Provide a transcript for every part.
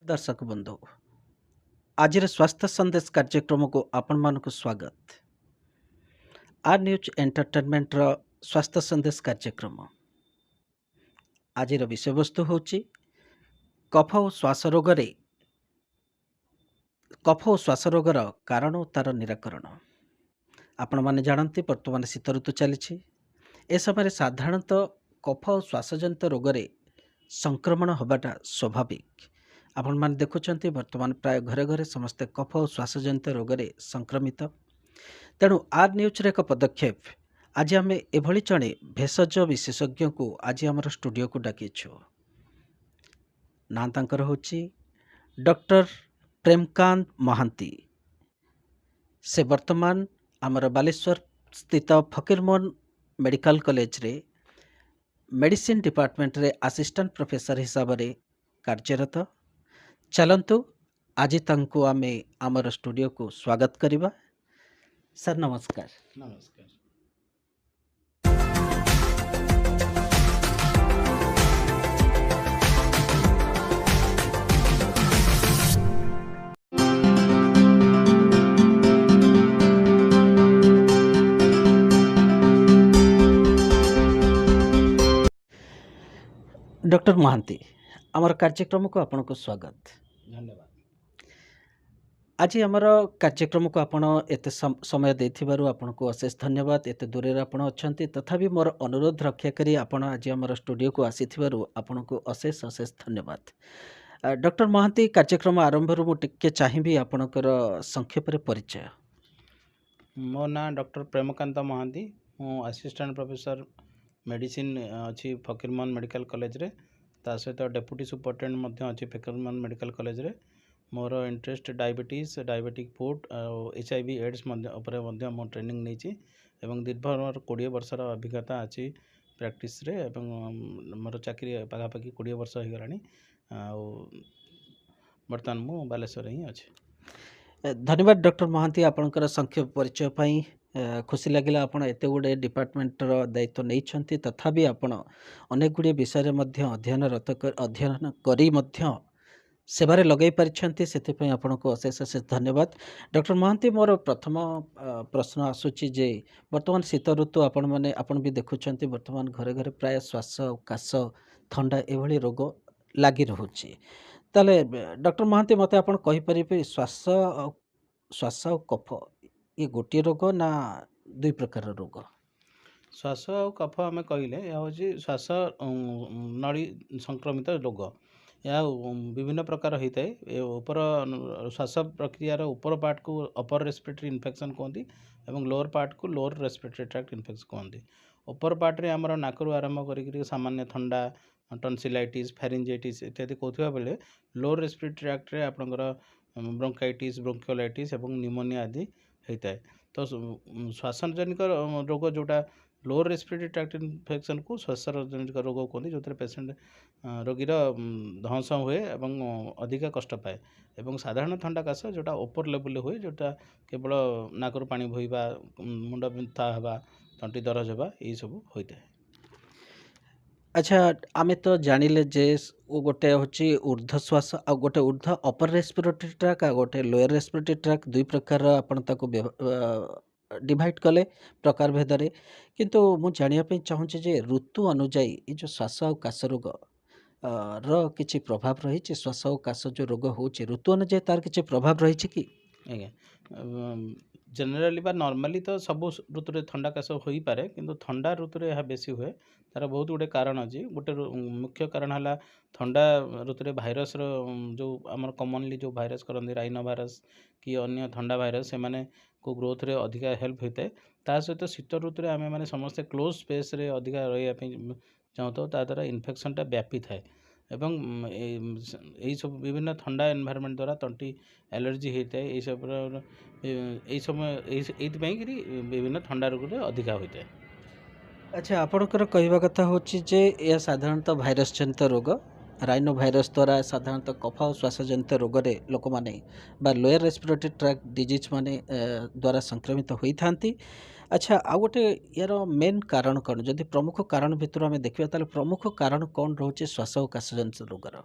दर्शक बंधु आज स्वास्थ्य संदेश कार्यक्रम को आपण मानक स्वागत। आर न्यूज एंटरटेनमेंट रो स्वास्थ्य संदेश कार्यक्रम आज विषय वस्तु होची कफ और श्वास रोग रे कफ और श्वास रोगर कारण और तार निराकरण। आपण माने जानते वर्तमान शीत ऋतु चली ए समय साधारणतः कफ और श्वासजनित रोग रे संक्रमण होबाटा स्वाभाविक। आपण माने देखुचंती वर्तमान प्राय घरे घरे समस्ते कफ और श्वासजनित रोग रे संक्रमित। तेणु आर न्यूज रे एक पदक्षेप आज आम एभली जड़े भेषज विशेषज्ञ को आज आम स्टूडियो को डाकिछु। ना तांकर होची डॉक्टर प्रेमकांत महांती। से वर्तमान आमर बालेश्वर स्थित फकीरमोहन मेडिकल कॉलेज रे मेडिसिन डिपार्टमेंट रे असिस्टेंट प्रोफेसर हिसाब रे कार्यरत। चलंतु आज तांको आमे आमर स्टूडियो को स्वागत करिबा। सर नमस्कार। नमस्कार। डॉक्टर महांती आमर कार्यक्रम को आपन को स्वागत। धन्यवाद। आज आमर कार्यक्रम को आपण एते समय देथिबारु आपन को अशेष धन्यवाद। एते दूर रे आपण अछंती तथापि मोर अनुरोध रक्षा करी आपण आज आमर स्टूडियो को आसीथिबारु आपन को अशेष अशेष धन्यवाद। डॉक्टर महांती कार्यक्रम आरंभ रु मु टिके चाहिबी आपनकर संक्षेप रे परिचय। मो ना डॉक्टर प्रेमकांत महांती। मु असिस्टेंट प्रोफेसर मेडिसिन अच्छी फकीरमोहन मेडिकल कॉलेज रे ता सहित डेप्यूटी सुपरिटेडेंट मध्य अच्छी फकीरमोहन मेडिकल कॉलेज रे। मोर interest diabetes diabetic food HIV AIDS मध्य मो ट्रेनिंग नहीं एवं दीर्घ मोर 20 वर्षर अभिज्ञता अच्छी प्रैक्टिस रे एवं मोर चाकरी पाखापाखि 20 वर्ष हो गलानी। बर्तमान मु बालेश्वर ही अच्छे। धन्यवाद डॉक्टर महांती आपनकर संक्षेप परिचय पई। खुशी लगिला आपण एते गुडे डिपार्टमेंट रो दायित्व नहीं छंती तथापि आपण अनेक गुडे विषय रे मध्य अध्ययन करी मध्य सेवारे लगे पारिछंती सेते आपण को अशेष अशेष धन्यवाद। डॉक्टर महांती मोर प्रथम प्रश्न आसुची जे वर्तमान शीत ऋतु आपण माने आपण भी देखुछंती वर्तमान घरे घरे प्राय श्वास काश ठंडा एभली रोग लागी रहुची। ताले डॉक्टर महांती मते आपण कहि परिबे श्वास और कफ ये गोटे रोग ना दुई प्रकार रोग? श्वास और कफ आम कहले यह हूँ श्वास नली संक्रमित रोग। यह विभिन्न प्रकार होता है। ऊपर श्वास प्रक्रियार ऊपर पार्ट को अपर रेस्पिरेटरी इन्फेक्शन कहते और लोअर पार्ट को लोअर रेस्पिरेटरी ट्रैक्ट इन्फेक्शन कहते। ऊपर पार्ट रे आमर नाकरू आरंभ करी सामान्य ठंडा टॉन्सिलाइटिस फेरिंजाइटिस इत्यादि कहता बेले लोअर रेस्पिरेटरी ट्रैक्ट रे आपनकर ब्रोंकाइटिस ब्रोंकियोलाइटिस और निमोनिया आदि होता है। तो श्वासजनिक रोग जोटा लोअर रेस्पिरेटरी ट्रैक्ट इन्फेक्शन को श्वासजनिक रोग कहते जो पेसेंट रोगीर ध्वंस हुए और अधिक कष्ट पाए और साधारण ठंडा काश जोटा ओपर लेवल हुए जोटा केवल नाकरू पानी बोहिबा मुंड बिंधा हवा तंटी दरज हवा यही सब होता है। अच्छा आमे तो जानिले जे वो गोटे होची ऊर्ध्व श्वास आ गोटे ऊर्ध्व अपर रेस्पिरेटरी ट्रैक आ गोटे लोअर रेस्पिरेटरी ट्रैक दुई प्रकार आपण ताको डिवाइड कले प्रकार भेदरे। किंतु मु जानिया पे चाहूँ जे ऋतु अनुଯାयी ये जो श्वास और काश रोग र किछि प्रभाव रही छि। श्वास और काश जो रोग होची ऋतु अनुଯାयी तार किछि प्रभाव रही छि कि? आज्ञा जनरली बा नॉर्मली तो सब ऋतु रे ठंडा काश हो पारे किंतु ठंडा ऋतु रे यह बेसी हुए तार बहुत गुड़े कारण अच्छी। गोटे मुख्य कारण है ठंडा ऋतु रे भाइरस जो आम कॉमनली जो भाइरस करते राइनो भाइरस कि अन्य ठंडा भाइरस से माने को ग्रोथ रे अधिका हेल्प होता है। ता सहित शीत ऋतु रे आमे माने समस्ते क्लोज स्पेस रे अधिका रही चाहता ता द्वारा इन्फेक्शन टा व्यापी थाए एवं यही सब विभिन्न ठंडा एनवायरनमेंट द्वारा तंटी एलर्जी होता है। यही समय विभिन्न ठंडा रोग अधिका होता है। अच्छा आपणकर कहवा कथा होची जे यह साधारणतः भाइरस जनित रोग राइनो भाइरस द्वारा साधारणतः कफ और श्वास जनित रोग रे लोक माने बा लोअर रेस्पिरेटरी ट्रैक्ट डिजीज माने द्वारा संक्रमित होई थांती। अच्छा आ गोटे यार मेन कारण कौन जदि प्रमुख कारण भितर आम देखा ताले प्रमुख कारण कौन रोचे श्वास और काश जनित रोगर?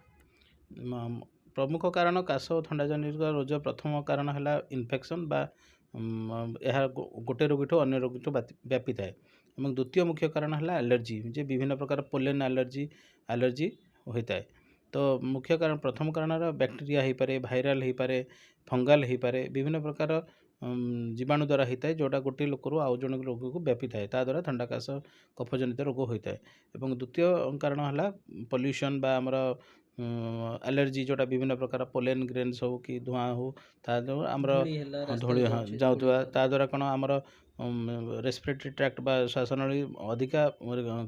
प्रमुख कारण काश और थंडा जनित रोज प्रथम कारण है इन्फेक्शन बा यह गोटे रोगी ठू अन्य रोगी ठू व्यापी थाए। और द्वितीय मुख्य कारण है एलर्जी जे विभिन्न प्रकार पोलेन एलर्जी एलर्जी होता है। तो मुख्य कारण प्रथम कारण बैक्टेरिया हो पारे, भाइराल हो पारे, फंगाल हो पारे, विभिन्न प्रकार जीवाणु द्वारा होता है जोटा गोटे लोक आउ जन रोग को व्यापी थाए ता द्वारा थंडा काश कफ जनित रोग होता है। और द्वितीय कारण है पॉल्यूशन बा आमर एलर्जी जोटा विभिन्न प्रकार पोलेन ग्रेन्स हो कि धुआं हो ता द्वारा आमर ଧୂଳି ହେଲା ରାସ୍ତାରେ धूଳି हाँ ଯାଉଛି ଧୂଳି जाऊा ପବନ। ता द्वारा कौन आमर रेस्पिरेटरी ट्रैक्ट बा श्वासनली अधिका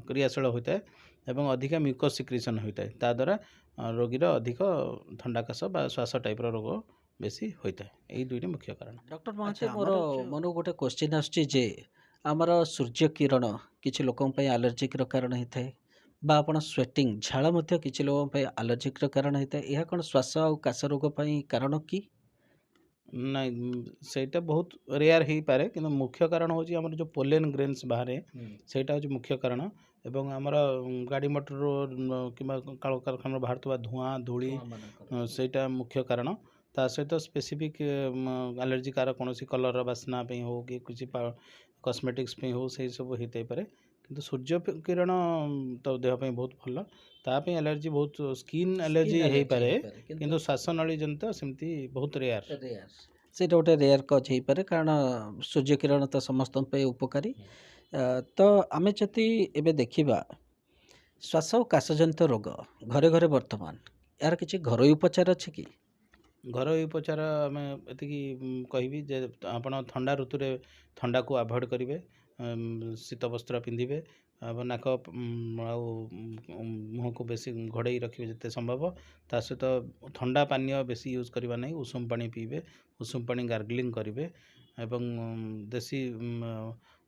क्रियाशील होता है एवं अधिका म्यूकस सिक्रेशन होता है ता द्वारा रोगीर अधिक थंडा काश बा श्वास टाइप रोग बेसी होता है। यही दुईटी मुख्य कारण। डॉक्टर महांती अच्छा मोर आमर जो मन गोटे क्वेश्चन आसुची जे आमर सूर्य किरण किछि लोकों पे एलर्जिक रो कारण होता है बा आपण स्वेटिंग झाल मध्य किछि लोकों पे एलर्जिक रो कारण होता है यह कौन श्वास और काश रोग पई कारण की? नहीं सेटा बहुत रेयर हो पारे कि मुख्य कारण हूँ आम जो पोलेन ग्रेन्स बाहर सेटा हूँ मुख्य कारण। एवं आमर गाड़ी मटर कि कल कारखाना बाहर धुआं धूली ଧୂଆं ମାନଙ୍କର सेटा मुख्य कारण। ता सहित स्पेसिफिक एलर्जी कार कौन कलर बास्ना हो कि किसी कस्मेटिक्स हो से सब होते पारे किंतु सूर्य किरण तो देहपाई बहुत भल तापाई एलर्जी बहुत स्किन ସ୍କିନ୍ एलर्जी हो ଆଲର୍ଜି पारे ହେଇପାରେ କିନ୍ତୁ किंतु श्वासनली जनित सेमती बहुत रेयर। ରେୟାର ସେଇଟା ଗୋଟେ ରେୟାର କଜ୍ ହେଇପାରେ କାରଣ ସୂର୍ଯ୍ୟ କିରଣ ତ ସମସ୍ତଙ୍କ ପାଇଁ ଉପକାରୀ। ତ ଆମେ ଯଦି ଏବେ ଦେଖିବା ଶ୍ୱାସ ଓ କାଶଜନିତ ରୋଗ ଘରେ ଘରେ ବର୍ତ୍ତମାନ ଏହାର କିଛି ଘରୋଇ ଉପଚାର ଅଛି କି? ଘରୋଇ ଉପଚାର ଆମେ ଏତିକି କହିବି ଯେ ଆପଣ ଥଣ୍ଡା ଋତୁରେ ଥଣ୍ଡାକୁ ଆଭଏଡ଼ କରିବେ, ଶୀତ ବସ୍ତ୍ର ପିନ୍ଧିବେ, ନାକ ଆଉ ମୁହଁକୁ ବେଶୀ ଘୋଡ଼େଇ ରଖିବେ ଯେତେ ସମ୍ଭବ। ତା ସହିତ ଥଣ୍ଡା ପାନୀୟ ବେଶୀ ୟୁଜ୍ କରିବା ନାହିଁ, ଉଷୁମ ପାଣି ପିଇବେ, ଉଷୁମ ପାଣି ଗାର୍ଗଲିଂ କରିବେ ଏବଂ ଦେଶୀ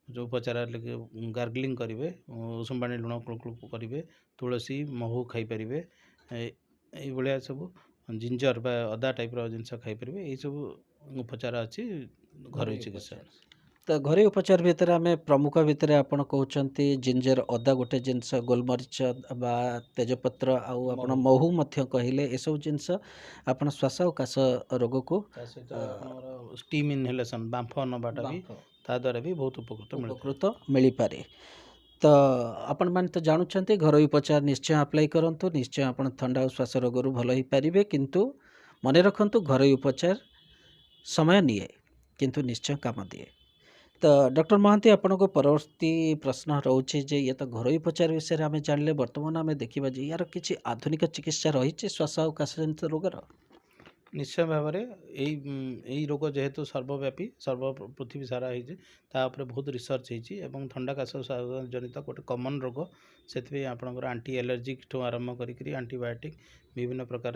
ଯେଉଁ ଉପଚାର ଗାର୍ଗଲିଂ କରିବେ, ଉଷୁମ ପାଣି ଲୁଣ କୁଳୁକୁଳୁ କରିବେ, ତୁଳସୀ ମହୁ ଖାଇପାରିବେ, ଏଇଭଳିଆ ସବୁ ଜିଞ୍ଜର ବା ଅଦା ଟାଇପ୍ର ଜିନିଷ ଖାଇପାରିବେ। ଏଇସବୁ ଉପଚାର ଅଛି ଘରୋଇ ଚିକିତ୍ସା। ତ ଘରୋଇ ଉପଚାର ଭିତରେ ଆମେ ପ୍ରମୁଖ ଭିତରେ ଆପଣ କହୁଛନ୍ତି ଜିଞ୍ଜର ଅଦା ଗୋଟେ ଜିନିଷ, ଗୋଲମରିଚ ବା ତେଜପତ୍ର ଆଉ ଆପଣ ମହୁ ମଧ୍ୟ କହିଲେ ଏସବୁ ଜିନିଷ ଆପଣ ଶ୍ୱାସ ଆଉ କାଶ ରୋଗକୁ ତା ସହିତ ଆପଣଙ୍କର ଷ୍ଟିମ୍ ଇନହେଲେସନ୍ ବାମ୍ଫ ନେବାଟା ବି ବାମ୍ଫ ତା ଦ୍ୱାରା ବି ବହୁତ ଉପକୃତ ମିଳିଥାଏ। ଉପକୃତ ମିଳିପାରେ। ତ ଆପଣମାନେ ତ ଜାଣୁଛନ୍ତି ଘରୋଇ ଉପଚାର ନିଶ୍ଚୟ ଆପ୍ଲାଏ କରନ୍ତୁ, ନିଶ୍ଚୟ ଆପଣ ଥଣ୍ଡା ଆଉ ଶ୍ୱାସ ରୋଗରୁ ଭଲ ହେଇପାରିବେ। କିନ୍ତୁ ମନେ ରଖନ୍ତୁ ଘରୋଇ ଉପଚାର ସମୟ ନିଏ କିନ୍ତୁ ନିଶ୍ଚୟ କାମ ଦିଏ। ତ ଡକ୍ଟର ମହାନ୍ତି ଆପଣଙ୍କୁ ପରବର୍ତ୍ତୀ ପ୍ରଶ୍ନ ରହୁଛି ଯେ ଇଏ ତ ଘରୋଇ ଉପଚାର ବିଷୟରେ ଆମେ ଜାଣିଲେ, ବର୍ତ୍ତମାନ ଆମେ ଦେଖିବା ଯେ ୟାର କିଛି ଆଧୁନିକ ଚିକିତ୍ସା ରହିଛି ଶ୍ୱାସ ଆଉ କାଶଜନିତ ରୋଗର? ନିଶ୍ଚୟ ଭାବରେ ଏଇ ରୋଗ ଯେହେତୁ ସର୍ବବ୍ୟାପୀ ସର୍ବ ପୃଥିବୀ ସାରା ହେଇଛି ତା ଉପରେ ବହୁତ ରିସର୍ଚ୍ଚ ହେଇଛି ଏବଂ ଥଣ୍ଡା କାଶ ଜନିତ ଗୋଟେ କମନ୍ ରୋଗ। ସେଥିପାଇଁ ଆପଣଙ୍କର ଆଣ୍ଟି ଏଲର୍ଜିକ୍ଠୁ ଆରମ୍ଭ କରିକି ଆଣ୍ଟିବାୟୋଟିକ୍ ବିଭିନ୍ନ ପ୍ରକାର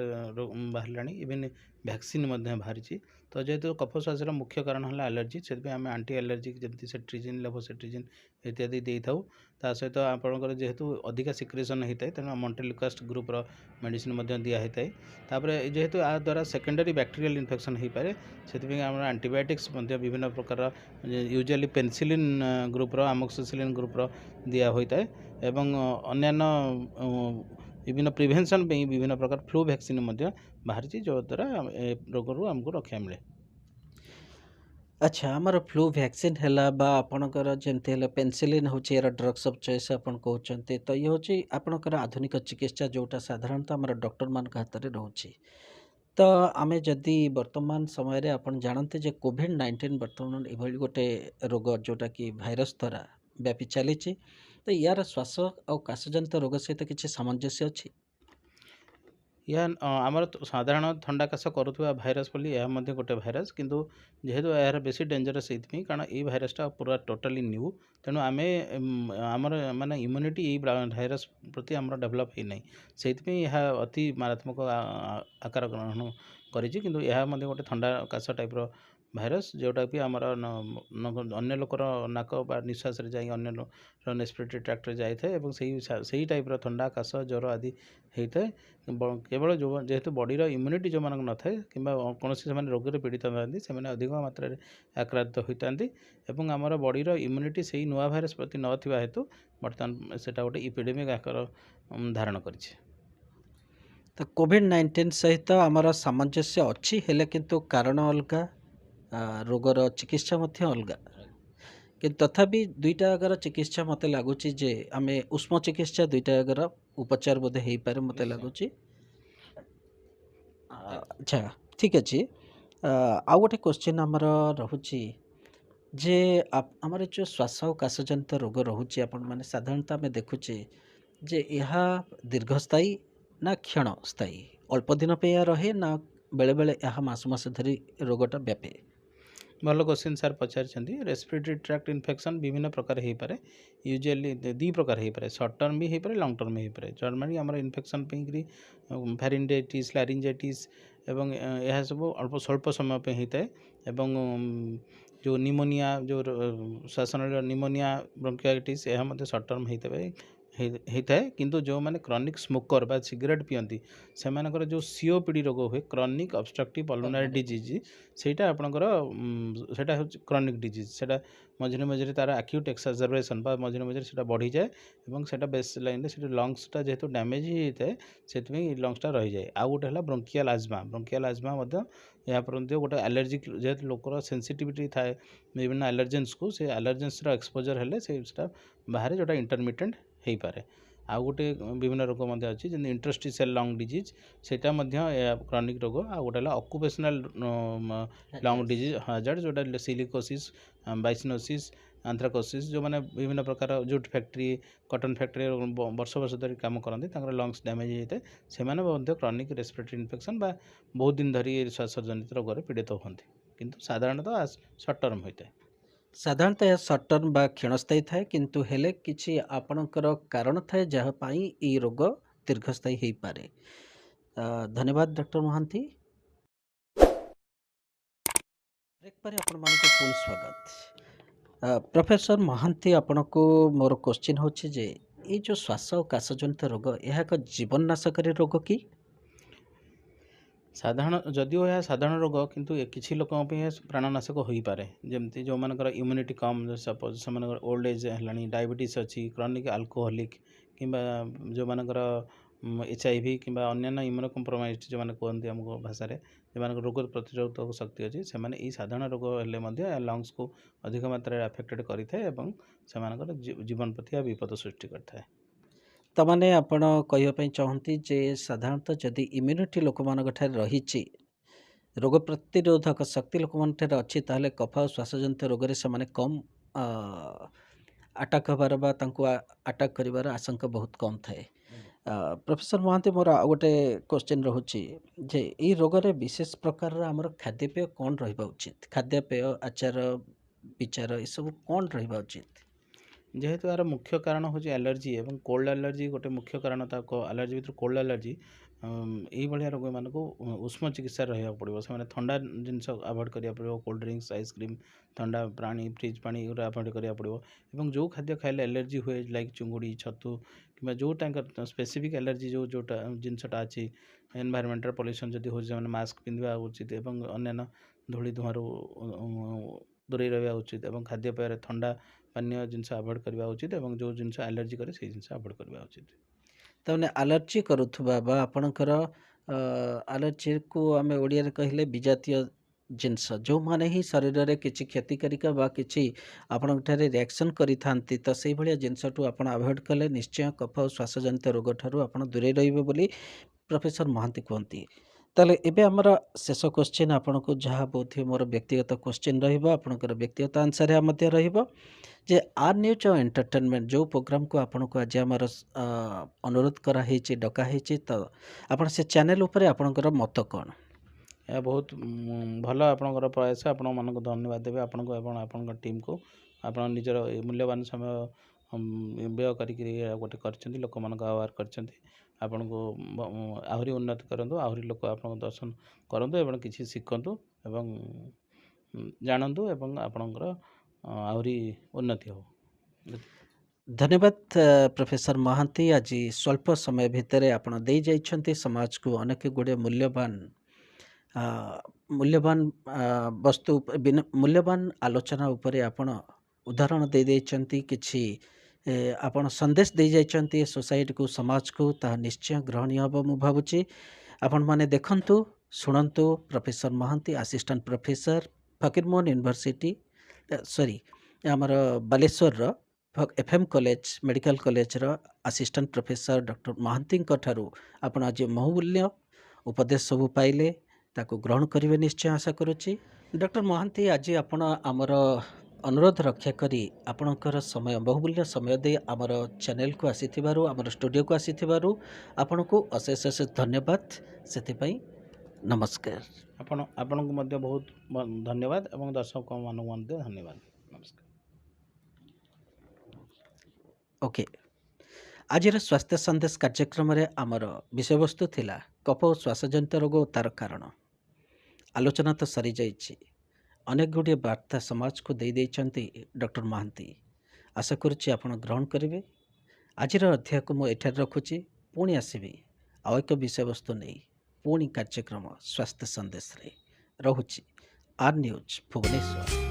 ବାହାରିଲାଣି, ଇଭେନ୍ ଭ୍ୟାକ୍ସିନ୍ ମଧ୍ୟ ବାହାରିଛି। ତ ଯେହେତୁ କଫ ଶ୍ୱାସର ମୁଖ୍ୟ କାରଣ ହେଲା ଆଲର୍ଜି, ସେଥିପାଇଁ ଆମେ ଆଣ୍ଟି ଆଲର୍ଜିକ୍ ଯେମିତି ସେଟ୍ରିଜିନ୍ ଲେଭୋସେଟ୍ରିଜିନ୍ ଇତ୍ୟାଦି ଦେଇଥାଉ। ତା ସହିତ ଆପଣଙ୍କର ଯେହେତୁ ଅଧିକା ସିକ୍ରେସନ୍ ହେଇଥାଏ ତେଣୁ ମଣ୍ଟେଲିକାଷ୍ଟ ଗ୍ରୁପ୍ର ମେଡ଼ିସିନ୍ ମଧ୍ୟ ଦିଆ ହେଇଥାଏ। ତାପରେ ଯେହେତୁ ଆ ଦ୍ୱାରା ସେକେଣ୍ଡାରୀ ବ୍ୟାକ୍ଟେରିଆଲ ଇନଫେକ୍ସନ୍ ହେଇପାରେ ସେଥିପାଇଁ ଆମର ଆଣ୍ଟିବାୟୋଟିକ୍ସ ମଧ୍ୟ ବିଭିନ୍ନ ପ୍ରକାର ୟୁଜୁଆଲି ପେନିସିଲିନ୍ ଗ୍ରୁପ୍ର ଆମୋକ୍ସିସିଲିନ୍ ଗ୍ରୁପ୍ର ଦିଆ ହୋଇଥାଏ ଏବଂ ଅନ୍ୟାନ୍ୟ ବିଭିନ୍ନ ପ୍ରିଭେନ୍ସନ୍ ପାଇଁ ବିଭିନ୍ନ ପ୍ରକାର ଫ୍ଲୁ ଭ୍ୟାକ୍ସିନ୍ ମଧ୍ୟ ବାହାରିଛି ଯଦ୍ୱାରା ଏ ରୋଗରୁ ଆମକୁ ରକ୍ଷା ମିଳେ। ଆଚ୍ଛା, ଆମର ଫ୍ଲୁ ଭ୍ୟାକ୍ସିନ୍ ହେଲା ବା ଆପଣଙ୍କର ଯେମିତି ହେଲା ପେନିସିଲିନ୍ ହେଉଛି ଏହାର ଡ୍ରଗ୍ସ ଅଫ୍ ଚଏସ୍ ଆପଣ କହୁଛନ୍ତି, ତ ଇଏ ହେଉଛି ଆପଣଙ୍କର ଆଧୁନିକ ଚିକିତ୍ସା ଯେଉଁଟା ସାଧାରଣତଃ ଆମର ଡକ୍ଟରମାନଙ୍କ ହାତରେ ରହୁଛି। ତ ଆମେ ଯଦି ବର୍ତ୍ତମାନ ସମୟରେ ଆପଣ ଜାଣନ୍ତି ଯେ କୋଭିଡ୍-19 ବର୍ତ୍ତମାନ ଏଭଳି ଗୋଟେ ରୋଗ ଯେଉଁଟାକି ଭାଇରସ୍ ଦ୍ୱାରା ବ୍ୟାପି ଚାଲିଛି, ତ ୟାର ଶ୍ୱାସ ଆଉ କାଶଜନିତ ରୋଗ ସହିତ କିଛି ସାମଞ୍ଜସ୍ୟ ଅଛି? ଏହା ଆମର ସାଧାରଣ ଥଣ୍ଡା କାଶ କରୁଥିବା ଭାଇରସ୍ ବୋଲି ଏହା ମଧ୍ୟ ଗୋଟେ ଭାଇରସ୍, କିନ୍ତୁ ଯେହେତୁ ଏହାର ବେଶୀ ଡେଞ୍ଜରସ୍ ହେଇଥିପାଇଁ କାରଣ ଏଇ ଭାଇରସ୍ଟା ପୁରା ଟୋଟାଲି ନ୍ୟୁ, ତେଣୁ ଆମେ ଆମର ମାନେ ଇମ୍ୟୁନିଟି ଏଇ ଭାଇରସ୍ ପ୍ରତି ଆମର ଡେଭଲପ୍ ହେଇନାହିଁ, ସେଇଥିପାଇଁ ଏହା ଅତି ମାରାତ୍ମକ ଆକାର ଗ୍ରହଣ କରିଛି। କିନ୍ତୁ ଏହା ମଧ୍ୟ ଗୋଟେ ଥଣ୍ଡା କାଶ ଟାଇପ୍ର ଭାଇରସ୍ ଯେଉଁଟାକି ଆମର ଅନ୍ୟ ଲୋକର ନାକ ବା ନିଶ୍ୱାସରେ ଯାଇ ଅନ୍ୟ ଲୋକର ରେସ୍ପିରେଟରୀ ଟ୍ରାକ୍ଟରେ ଯାଇଥାଏ ଏବଂ ସେଇ ଟାଇପ୍ର ଥଣ୍ଡା କାଶ ଜ୍ୱର ଆଦି ହେଇଥାଏ। କେବଳ ଯେହେତୁ ବଡ଼ିର ଇମ୍ୟୁନିଟି ଯେଉଁମାନଙ୍କ ନଥାଏ କିମ୍ବା କୌଣସି ସେମାନେ ରୋଗରେ ପୀଡ଼ିତ ନଥାନ୍ତି ସେମାନେ ଅଧିକ ମାତ୍ରାରେ ଆକ୍ରାନ୍ତ ହୋଇଥାନ୍ତି ଏବଂ ଆମର ବଡ଼ିର ଇମ୍ୟୁନିଟି ସେଇ ନୂଆ ଭାଇରସ୍ ପ୍ରତି ନଥିବା ହେତୁ ବର୍ତ୍ତମାନ ସେଇଟା ଗୋଟେ ଇପିଡେମିକ୍ ଆକାର ଧାରଣ କରିଛି। ତ କୋଭିଡ-19 ସହିତ ଆମର ସାମଞ୍ଜସ୍ୟ ଅଛି, ହେଲେ କିନ୍ତୁ କାରଣ ଅଲଗା, ରୋଗର ଚିକିତ୍ସା ମଧ୍ୟ ଅଲଗା। କିନ୍ତୁ ତଥାପି ଦୁଇଟା ଯାକର ଚିକିତ୍ସା ମୋତେ ଲାଗୁଛି ଯେ ଆମେ ଉଷ୍ମ ଚିକିତ୍ସା ଦୁଇଟା ଯାକର ଉପଚାର ବୋଧେ ହେଇପାରେ ମୋତେ ନିଶ୍ଚୟ। ଲାଗୁଛି। ଆଚ୍ଛା, ଠିକ୍ ଅଛି। ଆଉ ଗୋଟେ କ୍ୱେଶ୍ଚିନ୍ ଆମର ରହୁଛି ଯେ ଆମର ଏ ଯେଉଁ ଶ୍ୱାସ ଓ କାଶଜନିତ ରୋଗ ରହୁଛି, ଆପଣମାନେ ସାଧାରଣତଃ ଆମେ ଦେଖୁଛେ ଯେ ଏହା ଦୀର୍ଘସ୍ଥାୟୀ ନା କ୍ଷଣସ୍ଥାୟୀ? ଅଳ୍ପ ଦିନ ପାଇଁ ଏହା ରହେ ନା ବେଳେବେଳେ ଏହା ମାସ ମାସ ଧରି ରୋଗଟା ବ୍ୟାପେ? ଭଲ କ୍ୱେଶ୍ଚିନ୍ ସାର୍ ପଚାରିଛନ୍ତି। ରେସ୍ପିରେଟରୀ ଟ୍ରାକ୍ଟ ଇନଫେକ୍ସନ୍ ବିଭିନ୍ନ ପ୍ରକାର ହେଇପାରେ। ୟୁଜୁଆଲି ଦୁଇ ପ୍ରକାର ହେଇପାରେ, ସର୍ଟ ଟର୍ମ ବି ହେଇପାରେ, ଲଙ୍ଗ ଟର୍ମ ବି ହେଇପାରେ। ନର୍ମାଲି ଆମର ଇନଫେକ୍ସନ୍ ପାଇଁକିରି ଫ୍ୟାରିଞ୍ଜାଇଟିସ୍, ଲାରିଞ୍ଜାଇଟିସ୍ ଏବଂ ଏହା ସବୁ ଅଳ୍ପ ସ୍ୱଳ୍ପ ସମୟ ପାଇଁ ହେଇଥାଏ। ଏବଂ ଯେଉଁ ନିମୋନିଆ, ଯେଉଁ ଶ୍ୱାସନଳୀର ନିମୋନିଆ, ବ୍ରୋଙ୍କିଆଇଟିସ୍, ଏହା ମଧ୍ୟ ସର୍ଟ ଟର୍ମ ହେଇଥାଏ। କିନ୍ତୁ ଯେଉଁମାନେ କ୍ରନିକ୍ ସ୍ମୋକର ବା ସିଗାରେଟ୍ ପିଅନ୍ତି, ସେମାନଙ୍କର ଯେଉଁ ସିଓପିଡ଼ି ରୋଗ ହୁଏ, କ୍ରନିକ୍ ଅବଷ୍ଟ୍ରକ୍ଟିଭ୍ ପଲ୍ମୋନାରୀ ଡିଜିଜ୍, ସେଇଟା ଆପଣଙ୍କର ସେଇଟା ହେଉଛି କ୍ରନିକ୍ ଡିଜିଜ୍। ସେଇଟା ମଝିରେ ମଝିରେ ତା'ର ଆକ୍ୟୁଟ୍ ଏକ୍ସାଜରବେସନ୍ ବା ମଝିରେ ମଝିରେ ସେଇଟା ବଢ଼ିଯାଏ ଏବଂ ସେଇଟା ବେସ୍ ଲାଇନ୍ରେ ସେଇଟା ଲଙ୍ଗସଟା ଯେହେତୁ ଡ୍ୟାମେଜ୍ ହେଇଯାଇଥାଏ, ସେଥିପାଇଁ ଲଙ୍ଗସଟା ରହିଯାଏ। ଆଉ ଗୋଟେ ହେଲା ବ୍ରୋଙ୍କିଆଲ୍ ଆଜମା। ବ୍ରୋଙ୍କିଆଲ୍ ଆଜମା ମଧ୍ୟ ଏହା ମଧ୍ୟ ଗୋଟେ ଆଲର୍ଜିକ୍, ଯେହେତୁ ଲୋକର ସେନ୍ସିଟିଭିଟି ଥାଏ ବିଭିନ୍ନ ଆଲର୍ଜେନ୍ସକୁ, ସେ ଆଲର୍ଜେନ୍ସର ଏକ୍ସପୋଜର୍ ହେଲେ ସେଇଟା ବାହାରେ, ଯେଉଁଟା ଇଣ୍ଟରମିଟେଣ୍ଟ ହେଇପାରେ। ଆଉ ଗୋଟେ ବିଭିନ୍ନ ରୋଗ ମଧ୍ୟ ଅଛି ଯେମିତି ଇଣ୍ଟରଷ୍ଟିସିଆଲ୍ ଲଙ୍ଗ ଡିଜିଜ୍, ସେଇଟା ମଧ୍ୟ ଏହା କ୍ରନିକ୍ ରୋଗ। ଆଉ ଗୋଟେ ହେଲା ଅକୁପେସନାଲ୍ ଲଙ୍ଗ ଡିଜିଜ୍ ହାଜାର୍ଡ଼, ଯେଉଁଟା ସିଲିକୋସିସ୍, ବାଇସିନୋସିସ୍, ଆନ୍ଥ୍ରାକୋସିସ୍, ଯେଉଁମାନେ ବିଭିନ୍ନ ପ୍ରକାର ଜୁଟ୍ ଫ୍ୟାକ୍ଟ୍ରି, କଟନ୍ ଫ୍ୟାକ୍ଟ୍ରି ବର୍ଷ ବର୍ଷ ଧରି କାମ କରନ୍ତି, ତାଙ୍କର ଲଙ୍ଗସ୍ ଡ୍ୟାମେଜ୍ ହେଇଥାଏ, ସେମାନେ ମଧ୍ୟ କ୍ରନିକ୍ ରେସ୍ପିରେଟରୀ ଇନଫେକ୍ସନ୍ ବା ବହୁତ ଦିନ ଧରି ଶ୍ୱାସଜନିତ ରୋଗରେ ପୀଡ଼ିତ ହୁଅନ୍ତି। କିନ୍ତୁ ସାଧାରଣତଃ ସର୍ଟ ଟର୍ମ ହୋଇଥାଏ। ସାଧାରଣତଃ ଏହା ସର୍ଟ ଟର୍ମ ବା କ୍ଷଣସ୍ଥାୟୀ ଥାଏ, କିନ୍ତୁ ହେଲେ କିଛି ଆପଣଙ୍କର କାରଣ ଥାଏ ଯାହା ପାଇଁ ଏହି ରୋଗ ଦୀର୍ଘସ୍ଥାୟୀ ହେଇପାରେ। ଧନ୍ୟବାଦ ଡକ୍ଟର ମହାନ୍ତି। ବ୍ରେକ୍ ପରେ ଆପଣମାନଙ୍କୁ ପୁଣି ସ୍ୱାଗତ। ପ୍ରଫେସର ମହାନ୍ତି, ଆପଣଙ୍କୁ ମୋର କ୍ୱେଶ୍ଚିନ୍ ହେଉଛି ଯେ ଏଇ ଯେଉଁ ଶ୍ୱାସ ଓ କାଶଜନିତ ରୋଗ, ଏହା ଏକ ଜୀବନନାଶକାରୀ ରୋଗ କି? ଯଦିଓ ଏହା ସାଧାରଣ ରୋଗ, କିନ୍ତୁ କିଛି ଲୋକଙ୍କ ପାଇଁ ଏହା ପ୍ରାଣନାଶକ ହୋଇପାରେ। ଯେମିତି ଯେଉଁମାନଙ୍କର ଇମ୍ୟୁନିଟି କମ୍, ସପୋଜ ସେମାନଙ୍କର ଓଲ୍ଡ ଏଜ୍ ହେଲାଣି, ଡାଇବେଟିସ୍ ଅଛି, କ୍ରନିକ୍ ଆଲକୋହଲିକ୍, କିମ୍ବା ଯେଉଁମାନଙ୍କର HIV କିମ୍ବା ଅନ୍ୟାନ୍ୟ ଇମ୍ୟୁନୋ କମ୍ପ୍ରୋମାଇଜ୍ଡ ଯେଉଁମାନେ କୁହନ୍ତି ଆମକୁ ଭାଷାରେ, ସେମାନଙ୍କ ରୋଗ ପ୍ରତିରୋଧକ ଶକ୍ତି ଅଛି, ସେମାନେ ଏହି ସାଧାରଣ ରୋଗ ହେଲେ ମଧ୍ୟ ଏହା ଲଙ୍ଗସକୁ ଅଧିକ ମାତ୍ରାରେ ଆଫେକ୍ଟେଡ଼ କରିଥାଏ ଏବଂ ସେମାନଙ୍କର ଜୀବନ ପ୍ରତି ଏହା ବିପଦ ସୃଷ୍ଟି କରିଥାଏ। ତାମାନେ ଆପଣ କହିବା ପାଇଁ ଚାହାନ୍ତି ଯେ ସାଧାରଣତଃ ଯଦି ଇମ୍ୟୁନିଟି ଲୋକମାନଙ୍କ ଠାରେ ରହିଛି, ରୋଗ ପ୍ରତିରୋଧକ ଶକ୍ତି ଲୋକମାନଙ୍କ ଠାରେ ଅଛି, ତାହେଲେ କଫ ଓ ଶ୍ୱାସଜନିତ ରୋଗରେ ସେମାନେ କମ୍ ଆଟାକ୍ ହେବାର ବା ତାଙ୍କୁ ଆଟାକ୍ କରିବାର ଆଶଙ୍କା ବହୁତ କମ୍ ଥାଏ। ପ୍ରଫେସର ମହାନ୍ତି, ମୋର ଆଉ ଗୋଟେ କ୍ୱେଶ୍ଚିନ୍ ରହୁଛି ଯେ ଏଇ ରୋଗରେ ବିଶେଷ ପ୍ରକାରର ଆମର ଖାଦ୍ୟପେୟ କ'ଣ ରହିବା ଉଚିତ? ଖାଦ୍ୟପେୟ, ଆଚାର ବିଚାର ଏସବୁ କ'ଣ ରହିବା ଉଚିତ? ଯେହେତୁ ଏହାର ମୁଖ୍ୟ କାରଣ ହେଉଛି ଆଲର୍ଜି ଏବଂ କୋଲ୍ଡ ଆଲର୍ଜି ଗୋଟେ ମୁଖ୍ୟ କାରଣ, ତାକୁ ଆଲର୍ଜି ଭିତରୁ କୋଲ୍ଡ ଆଲର୍ଜି, ଏଇଭଳିଆ ରୋଗମାନଙ୍କୁ ଉଷ୍ମ ଚିକିତ୍ସାରେ ରହିବାକୁ ପଡ଼ିବ। ସେମାନେ ଥଣ୍ଡା ଜିନିଷ ଆଭଏଡ଼ କରିବାକୁ ପଡ଼ିବ, କୋଲ୍ଡ ଡ୍ରିଙ୍କସ୍, ଆଇସ୍କ୍ରିମ୍, ଥଣ୍ଡା ପାଣି, ଫ୍ରିଜ୍ ପାଣି, ଏଗୁଡ଼ା ଆଭଏଡ଼ କରିବାକୁ ପଡ଼ିବ। ଏବଂ ଯେଉଁ ଖାଦ୍ୟ ଖାଇଲେ ଆଲର୍ଜି ହୁଏ, ଲାଇକ୍ ଚୁଙ୍ଗୁଡ଼ି, ଛତୁ, କିମ୍ବା ଯେଉଁ ତାଙ୍କର ସ୍ପେସିଫିକ୍ ଆଲର୍ଜି ଯେଉଁଟା ଜିନିଷଟା ଅଛି, ଏନଭାୟରମେଣ୍ଟାଲ ପଲ୍ୟୁସନ୍ ଯଦି ହେଉଛି, ସେମାନେ ମାସ୍କ ପିନ୍ଧିବା ଉଚିତ ଏବଂ ଅନ୍ୟାନ୍ୟ ଧୂଳି ଧୂଆଁରୁ ଦୂରେଇ ରହିବା ଉଚିତ। ଏବଂ ଖାଦ୍ୟପେୟରେ ଥଣ୍ଡା ପାନୀୟ ଜିନିଷ ଆଭଏଡ଼ କରିବା ଉଚିତ ଏବଂ ଯେଉଁ ଜିନିଷ ଆଲର୍ଜି କରେ ସେଇ ଜିନିଷ ଆଭଏଡ଼ କରିବା ଉଚିତ। ତାମାନେ ଆଲର୍ଜି କରୁଥିବା ବା ଆପଣଙ୍କର ଆଲର୍ଜିକୁ ଆମେ ଓଡ଼ିଆରେ କହିଲେ ବିଜାତୀୟ ଜିନିଷ, ଯେଉଁମାନେ ହିଁ ଶରୀରରେ କିଛି କ୍ଷତିକାରିକ ବା କିଛି ଆପଣଙ୍କଠାରେ ରିଆକ୍ସନ୍ କରିଥାନ୍ତି, ତ ସେଇଭଳିଆ ଜିନିଷଠୁ ଆପଣ ଆଭଏଡ଼ କଲେ ନିଶ୍ଚୟ କଫ ଓ ଶ୍ୱାସଜନିତ ରୋଗଠାରୁ ଆପଣ ଦୂରେଇ ରହିବେ ବୋଲି ପ୍ରଫେସର ମହାନ୍ତି କୁହନ୍ତି। ତାହେଲେ ଏବେ ଆମର ଶେଷ କ୍ୱେଶ୍ଚିନ୍ ଆପଣଙ୍କୁ, ଯାହା ବୋଧହୁଏ ମୋର ବ୍ୟକ୍ତିଗତ କ୍ୱେଶ୍ଚିନ୍ ରହିବ, ଆପଣଙ୍କର ବ୍ୟକ୍ତିଗତ ଆନ୍ସର୍ ଏହା ମଧ୍ୟ ରହିବ ଯେ ଆର୍ ନ୍ୟୁଜ୍ ଆଉ ଏଣ୍ଟରଟେନମେଣ୍ଟ ଯେଉଁ ପ୍ରୋଗ୍ରାମକୁ ଆପଣଙ୍କୁ ଆଜି ଆମର ଅନୁରୋଧ କରାହେଇଛି, ଡକା ହେଇଛି, ତ ଆପଣ ସେ ଚ୍ୟାନେଲ୍ ଉପରେ ଆପଣଙ୍କର ମତ କ'ଣ? ଏହା ବହୁତ ଭଲ ଆପଣଙ୍କର ପ୍ରୟାସ। ଆପଣମାନଙ୍କୁ ଧନ୍ୟବାଦ ଦେବେ, ଆପଣଙ୍କୁ ଏବଂ ଆପଣଙ୍କ ଟିମ୍କୁ। ଆପଣ ନିଜର ମୂଲ୍ୟବାନ ସମୟ ବ୍ୟୟ କରିକି ଗୋଟେ କରିଛନ୍ତି, ଲୋକମାନଙ୍କୁ ଆୱାର କରିଛନ୍ତି। ଆପଣଙ୍କୁ ଆହୁରି ଉନ୍ନତି କରନ୍ତୁ, ଆହୁରି ଲୋକ ଆପଣଙ୍କୁ ଦର୍ଶନ କରନ୍ତୁ ଏବଂ କିଛି ଶିଖନ୍ତୁ ଏବଂ ଜାଣନ୍ତୁ ଏବଂ ଆପଣଙ୍କର ଆହୁରି ଉନ୍ନତି ହେବ। ଧନ୍ୟବାଦ ପ୍ରଫେସର ମହାନ୍ତି, ଆଜି ସ୍ୱଳ୍ପ ସମୟ ଭିତରେ ଆପଣ ଦେଇ ଯାଇଛନ୍ତି ସମାଜକୁ ଅନେକ ଗୁଡ଼ିଏ ମୂଲ୍ୟବାନ ମୂଲ୍ୟବାନ ଆଲୋଚନା ଉପରେ ଆପଣ ଉଦାହରଣ ଦେଇଛନ୍ତି, କିଛି ଆପଣ ସନ୍ଦେଶ ଦେଇ ଯାଇଛନ୍ତି ସୋସାଇଟିକୁ, ସମାଜକୁ, ତାହା ନିଶ୍ଚୟ ଗ୍ରହଣୀୟ ହେବ ମୁଁ ଭାବୁଛି। ଆପଣମାନେ ଦେଖନ୍ତୁ, ଶୁଣନ୍ତୁ। Professor Mohanty, assistant professor, Fakir Mohan university, sorry ଆମର ବାଲେଶ୍ୱରର ଏଫ୍.ଏମ୍. କଲେଜ, ମେଡ଼ିକାଲ କଲେଜର ଆସିଷ୍ଟାଣ୍ଟ ପ୍ରଫେସର ଡକ୍ଟର ମହାନ୍ତିଙ୍କ ଠାରୁ ଆପଣ ଆଜି ବହୁମୂଲ୍ୟ ଉପଦେଶ ସବୁ ପାଇଲେ, ତାକୁ ଗ୍ରହଣ କରିବେ ନିଶ୍ଚୟ ଆଶା କରୁଛି। ଡକ୍ଟର ମହାନ୍ତି, ଆଜି ଆପଣ ଆମର ଅନୁରୋଧ ରକ୍ଷା କରି ଆପଣଙ୍କର ସମୟ, ବହୁମୂଲ୍ୟ ସମୟ ଦେଇ ଆମର ଚ୍ୟାନେଲକୁ ଆସିଥିବାରୁ, ଆମର ଷ୍ଟୁଡ଼ିଓକୁ ଆସିଥିବାରୁ ଆପଣଙ୍କୁ ଅଶେଷ ଅଶେଷ ଧନ୍ୟବାଦ। ସେଥିପାଇଁ ନମସ୍କାର। ଆପଣଙ୍କୁ ମଧ୍ୟ ବହୁତ ଧନ୍ୟବାଦ ଏବଂ ଦର୍ଶକମାନଙ୍କୁ ମଧ୍ୟ ଧନ୍ୟବାଦ। ନମସ୍କାର। ଓକେ, ଆଜିର ସ୍ୱାସ୍ଥ୍ୟ ସନ୍ଦେଶ କାର୍ଯ୍ୟକ୍ରମରେ ଆମର ବିଷୟବସ୍ତୁ ଥିଲା କଫ ଓ ଶ୍ୱାସଜନିତ ରୋଗ ଓ ତା'ର କାରଣ। ଆଲୋଚନା ତ ସରିଯାଇଛି। ଅନେକ ଗୁଡ଼ିଏ ବାର୍ତ୍ତା ସମାଜକୁ ଦେଇଛନ୍ତି ଡକ୍ଟର ମହାନ୍ତି। ଆଶା କରୁଛି ଆପଣ ଗ୍ରହଣ କରିବେ। ଆଜିର ଅଧ୍ୟାୟକୁ ମୁଁ ଏଠାରେ ରଖୁଛି। ପୁଣି ଆସିବି ଆଉ ଏକ ବିଷୟବସ୍ତୁ ନେଇ, ପୁଣି କାର୍ଯ୍ୟକ୍ରମ ସ୍ୱାସ୍ଥ୍ୟ ସନ୍ଦେଶରେ। ରହୁଛି। ଆର୍ ନ୍ୟୁଜ୍ ଭୁବନେଶ୍ୱର।